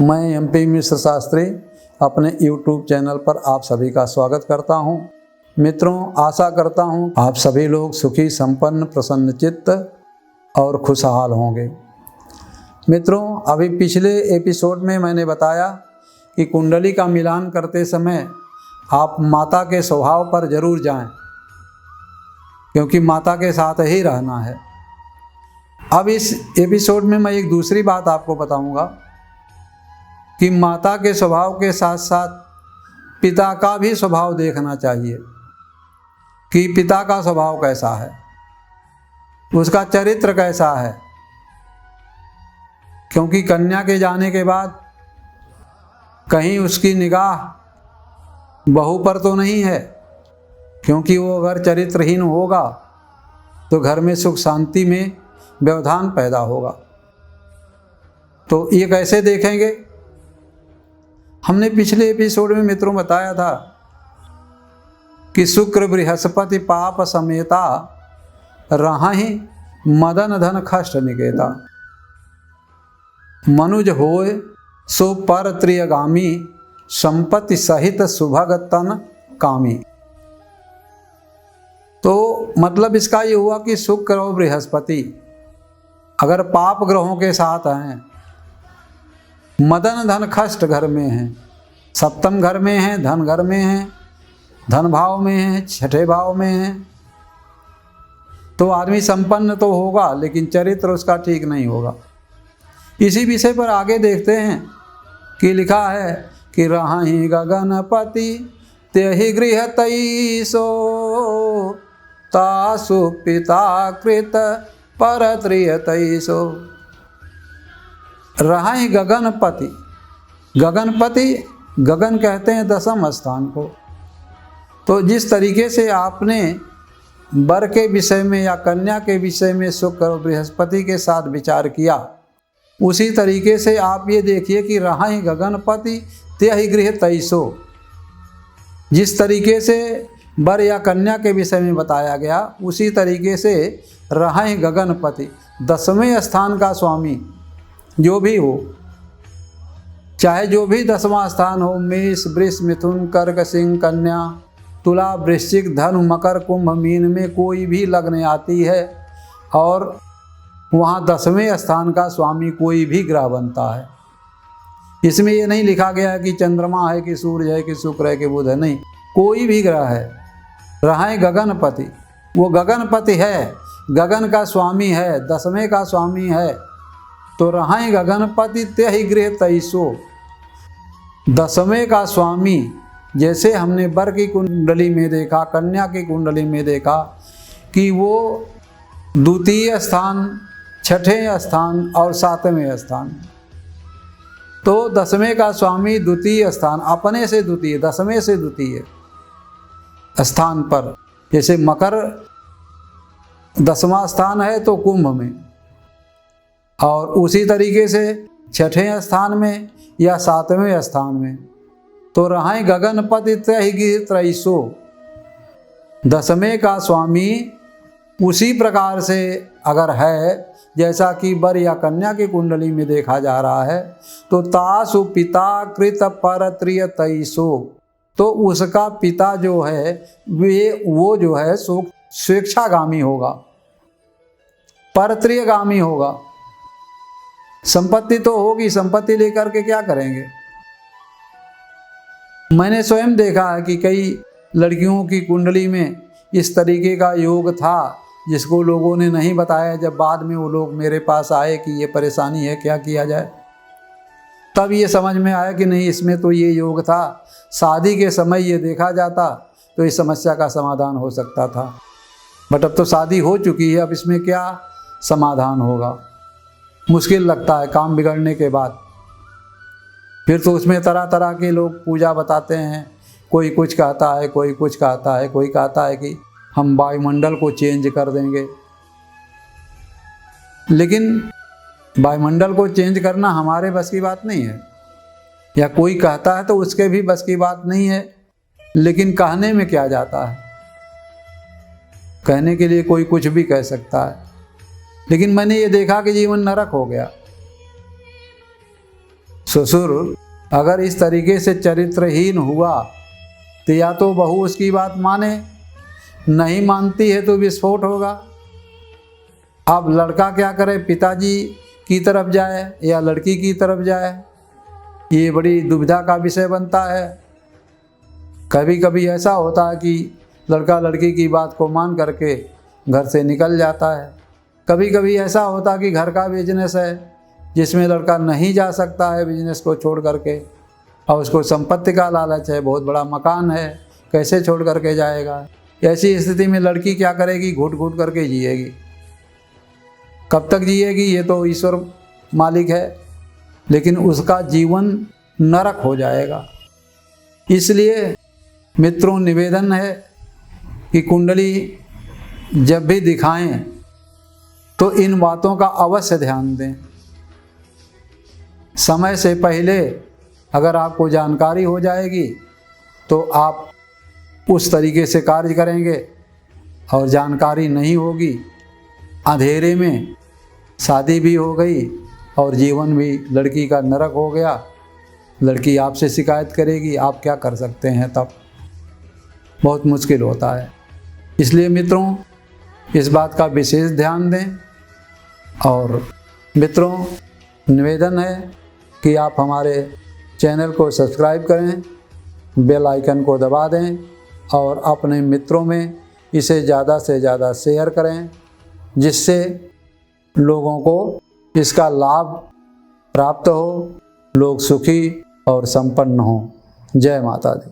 मैं एमपी मिश्र शास्त्री अपने YouTube channel पर आप सभी का स्वागत करता हूं। मित्रों, आशा करता हूं आप सभी लोग सुखी, संपन्न, प्रसन्नचित्त और खुशहाल होंगे। मित्रों, अभी पिछले एपिसोड में मैंने बताया कि कुंडली का मिलान करते समय आप माता के स्वभाव पर जरूर जाएं, क्योंकि माता के साथ ही रहना है। अब इस एपिसोड में मैं एक दूसरी बात आपको बताऊंगा कि माता के स्वभाव के साथ साथ पिता का भी स्वभाव देखना चाहिए कि पिता का स्वभाव कैसा है, उसका चरित्र कैसा है। क्योंकि कन्या के जाने के बाद कहीं उसकी निगाह बहू पर तो नहीं है, क्योंकि वो अगर चरित्रहीन होगा तो घर में सुख शांति में व्यवधान पैदा होगा। तो ये कैसे देखेंगे? हमने पिछले एपिसोड में मित्रों बताया था कि शुक्र बृहस्पति पाप समेता रहाहि मदन धन खष्ट निकेता, मनुज होय सो पर त्रियगामी संपत्ति सहित सुभग तन कामी। तो मतलब इसका ये हुआ कि शुक्र और बृहस्पति अगर पाप ग्रहों के साथ हैं, मदन धन खष्ट घर में हैं, सप्तम घर में हैं, धन घर में हैं, धन भाव में हैं, छठे भाव में हैं, तो आदमी संपन्न तो होगा लेकिन चरित्र उसका ठीक नहीं होगा। इसी विषय पर आगे देखते हैं कि लिखा है कि रहाहि गगनपति तेहि गृह तैसो तासु पिता कृत परत्रिय तैसो। रहाहि गगनपति, गगनपति गगन कहते हैं दसम स्थान को। तो जिस तरीके से आपने वर के विषय में या कन्या के विषय में शुक्र और बृहस्पति के साथ विचार किया, उसी तरीके से आप ये देखिए कि रहाहि गगनपति तेहि गृह तैसो। जिस तरीके से वर या कन्या के विषय में बताया गया, उसी तरीके से रहाहि गगनपति, दसवें स्थान का स्वामी जो भी हो, चाहे जो भी दसवां स्थान हो, मेष वृष मिथुन कर्क सिंह कन्या तुला वृश्चिक धनु मकर कुंभ मीन में कोई भी लग्न आती है और वहाँ दसवें स्थान का स्वामी कोई भी ग्रह बनता है। इसमें ये नहीं लिखा गया है कि चंद्रमा है कि सूर्य है कि शुक्र है कि बुध है, नहीं, कोई भी ग्रह है। रहाहि गगनपति, वो गगनपति है, गगन का स्वामी है, दसवें का स्वामी है। तो रहाहि गगनपति तेहि गृह तैसो, दसवें का स्वामी। जैसे हमने वर की कुंडली में देखा, कन्या की कुंडली में देखा कि वो द्वितीय स्थान, छठे स्थान और सातवें स्थान। तो दसवें का स्वामी द्वितीय स्थान, अपने से द्वितीय, दसवें से द्वितीय स्थान पर। जैसे मकर दसवां स्थान है तो कुंभ में, और उसी तरीके से छठे स्थान में या सातवें स्थान में। तो रहाहि गगनपति तेहि गृह तैसो, दसवें का स्वामी उसी प्रकार से अगर है जैसा कि वर या कन्या की कुंडली में देखा जा रहा है, तो तासु पिता कृत परत्रिय तैसो, तो उसका पिता जो है वो जो है स्वेच्छागामी होगा, परत्रियगामी होगा। संपत्ति तो होगी, संपत्ति लेकर के क्या करेंगे? मैंने स्वयं देखा है कि कई लड़कियों की कुंडली में इस तरीके का योग था जिसको लोगों ने नहीं बताया। जब बाद में वो लोग मेरे पास आए कि ये परेशानी है, क्या किया जाए, तब ये समझ में आया कि नहीं, इसमें तो ये योग था, शादी के समय ये देखा जाता तो इस समस्या का समाधान हो सकता था। बट अब तो शादी हो चुकी है, अब इसमें क्या समाधान होगा? मुश्किल लगता है काम बिगड़ने के बाद। फिर तो उसमें तरह तरह के लोग पूजा बताते हैं, कोई कुछ कहता है, कोई कुछ कहता है, कोई कहता है कि हम वायुमंडल को चेंज कर देंगे। लेकिन वायुमंडल को चेंज करना हमारे बस की बात नहीं है, या कोई कहता है तो उसके भी बस की बात नहीं है। लेकिन कहने में क्या जाता है? कहने के लिए कोई कुछ भी कह सकता है। लेकिन मैंने ये देखा कि जीवन नरक हो गया। ससुर अगर इस तरीके से चरित्रहीन हुआ तो या तो बहू उसकी बात माने, नहीं मानती है तो विस्फोट होगा। अब लड़का क्या करे, पिताजी की तरफ जाए या लड़की की तरफ जाए, ये बड़ी दुविधा का विषय बनता है। कभी कभी ऐसा होता है कि लड़का लड़की की बात को मान करके घर से निकल जाता है। कभी कभी ऐसा होता है कि घर का बिजनेस है जिसमें लड़का नहीं जा सकता है बिजनेस को छोड़ करके, और उसको संपत्ति का लालच है, बहुत बड़ा मकान है, कैसे छोड़ करके जाएगा। ऐसी स्थिति में लड़की क्या करेगी, घुट घुट करके जिएगी। कब तक जिएगी ये तो ईश्वर मालिक है, लेकिन उसका जीवन नरक हो जाएगा। इसलिए मित्रों निवेदन है कि कुंडली जब भी दिखाएं तो इन बातों का अवश्य ध्यान दें। समय से पहले अगर आपको जानकारी हो जाएगी तो आप उस तरीके से कार्य करेंगे, और जानकारी नहीं होगी, अंधेरे में शादी भी हो गई और जीवन भी लड़की का नरक हो गया। लड़की आपसे शिकायत करेगी, आप क्या कर सकते हैं, तब बहुत मुश्किल होता है। इसलिए मित्रों इस बात का विशेष ध्यान दें। और मित्रों निवेदन है कि आप हमारे चैनल को सब्सक्राइब करें, बेल आइकन को दबा दें और अपने मित्रों में इसे ज़्यादा से ज़्यादा शेयर करें, जिससे लोगों को इसका लाभ प्राप्त हो, लोग सुखी और संपन्न हों। जय माता दी।